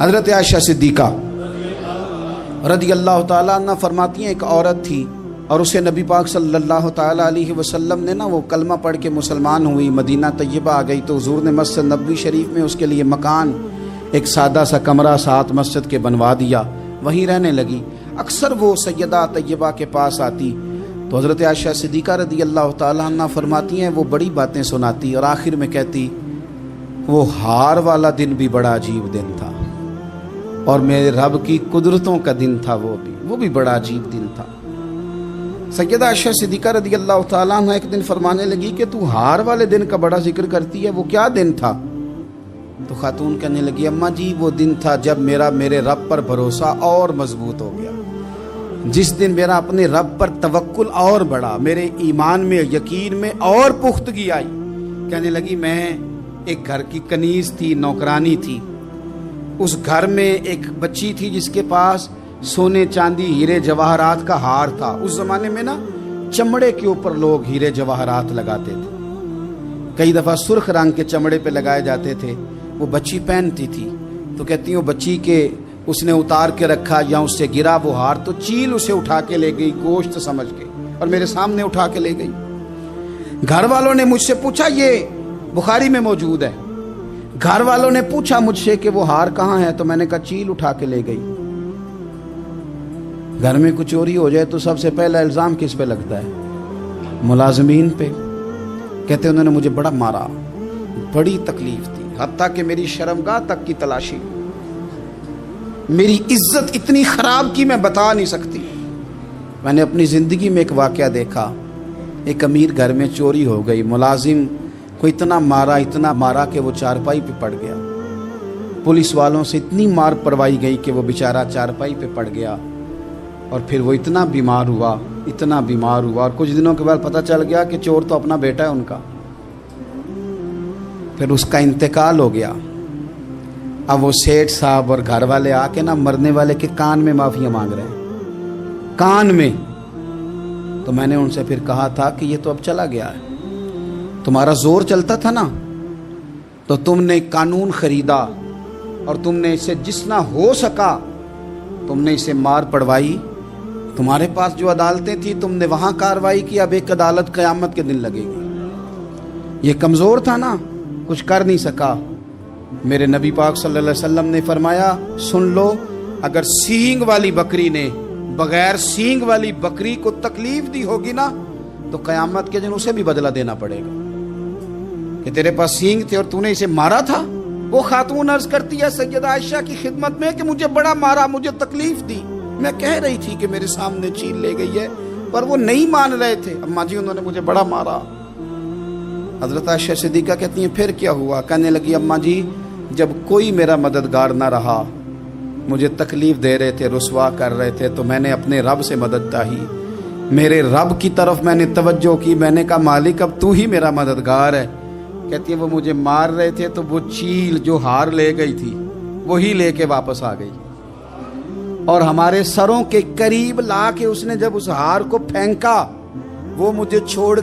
حضرت عائشہ صدیقہ رضی اللہ تعالیٰ عنہ فرماتی ہیں ایک عورت تھی اور اسے نبی پاک صلی اللہ تعالیٰ علیہ وسلم نے وہ کلمہ پڑھ کے مسلمان ہوئی، مدینہ طیبہ آ گئی تو حضور نے مسجد نبوی شریف میں اس کے لیے مکان، ایک سادہ سا کمرہ ساتھ مسجد کے بنوا دیا، وہیں رہنے لگی۔ اکثر وہ سیدہ طیبہ کے پاس آتی تو حضرت عائشہ صدیقہ رضی اللہ تعالیٰ عنہ فرماتی ہیں وہ بڑی باتیں سناتی اور آخر میں کہتی وہ ہار والا دن بھی بڑا عجیب دن تھا اور میرے رب کی قدرتوں کا دن تھا، وہ بھی بڑا عجیب دن تھا۔ سیدہ عائشہ صدیقہ رضی اللہ تعالیٰ عنہ ایک دن فرمانے لگی کہ تو ہار والے دن کا بڑا ذکر کرتی ہے، وہ کیا دن تھا؟ تو خاتون کہنے لگی اماں جی وہ دن تھا جب میرے رب پر بھروسہ اور مضبوط ہو گیا، جس دن میرا اپنے رب پر توکل اور بڑھا، میرے ایمان میں یقین میں اور پختگی آئی۔ کہنے لگی میں ایک گھر کی کنیز تھی، نوکرانی تھی، اس گھر میں ایک بچی تھی جس کے پاس سونے چاندی ہیرے جواہرات کا ہار تھا۔ اس زمانے میں چمڑے کے اوپر لوگ ہیرے جواہرات لگاتے تھے، کئی دفعہ سرخ رنگ کے چمڑے پہ لگائے جاتے تھے، وہ بچی پہنتی تھی تو کہتی ہوں بچی کے اس نے اتار کے رکھا یا اس سے گرا وہ ہار تو چیل اسے اٹھا کے لے گئی گوشت سمجھ کے اور میرے سامنے اٹھا کے لے گئی۔ گھر والوں نے مجھ سے پوچھا، یہ بخاری میں موجود ہے، گھر والوں نے پوچھا مجھ سے کہ وہ ہار کہاں ہے تو میں نے کہا چیل اٹھا کے لے گئی۔ گھر میں کچھ چوری ہو جائے تو سب سے پہلا الزام کس پہ لگتا ہے؟ ملازمین پہ۔ کہتے انہوں نے مجھے بڑا مارا، بڑی تکلیف تھی، حتیٰ کہ میری شرمگاہ تک کی تلاشی، میری عزت اتنی خراب کی میں بتا نہیں سکتی۔ میں نے اپنی زندگی میں ایک واقعہ دیکھا، ایک امیر گھر میں چوری ہو گئی، ملازم کو اتنا مارا کہ وہ چارپائی پہ پڑ گیا، پولیس والوں سے اتنی مار پروائی گئی کہ وہ بیچارہ چارپائی پہ پڑ گیا، اور پھر وہ اتنا بیمار ہوا اور کچھ دنوں کے بعد پتہ چل گیا کہ چور تو اپنا بیٹا ہے ان کا، پھر اس کا انتقال ہو گیا۔ اب وہ سیٹھ صاحب اور گھر والے آ کے مرنے والے کے کان میں معافیاں مانگ رہے ہیں، کان میں۔ تو میں نے ان سے پھر کہا تھا کہ یہ تو اب چلا گیا ہے، تمہارا زور چلتا تھا نا تو تم نے قانون خریدا اور تم نے اسے جتنا ہو سکا تم نے اسے مار پڑوائی، تمہارے پاس جو عدالتیں تھی تم نے وہاں کارروائی کی، اب ایک عدالت قیامت کے دن لگے گی۔ یہ کمزور تھا نا، کچھ کر نہیں سکا۔ میرے نبی پاک صلی اللہ علیہ وسلم نے فرمایا سن لو، اگر سینگ والی بکری نے بغیر سینگ والی بکری کو تکلیف دی ہوگی نا تو قیامت کے دن اسے بھی بدلہ دینا پڑے گا کہ تیرے پاس سینگ تھے اور تو نے اسے مارا تھا۔ وہ خاتون عرض کرتی ہے سیدہ عائشہ کی خدمت میں کہ مجھے بڑا مارا، مجھے تکلیف دی، میں کہہ رہی تھی کہ میرے سامنے چیل لے گئی ہے پر وہ نہیں مان رہے تھے، اماں جی انہوں نے مجھے بڑا مارا۔ حضرت عائشہ صدیقہ کہتی ہیں پھر کیا ہوا؟ کہنے لگی اماں جی جب کوئی میرا مددگار نہ رہا، مجھے تکلیف دے رہے تھے، رسوا کر رہے تھے، تو میں نے اپنے رب سے مدد چاہی، میرے رب کی طرف میں نے توجہ کی، میں نے کہا مالک اب تو ہی میرا مددگار ہے۔ کہتی ہے وہ مجھے مار رہے تھے تو وہ چیل جو ہار لے گئی تھی وہی لے کے واپس آ گئی، اور ہمارے سروں کے قریب لا کے اس نے جب اس ہار کو پھینکا وہ مجھے چھوڑ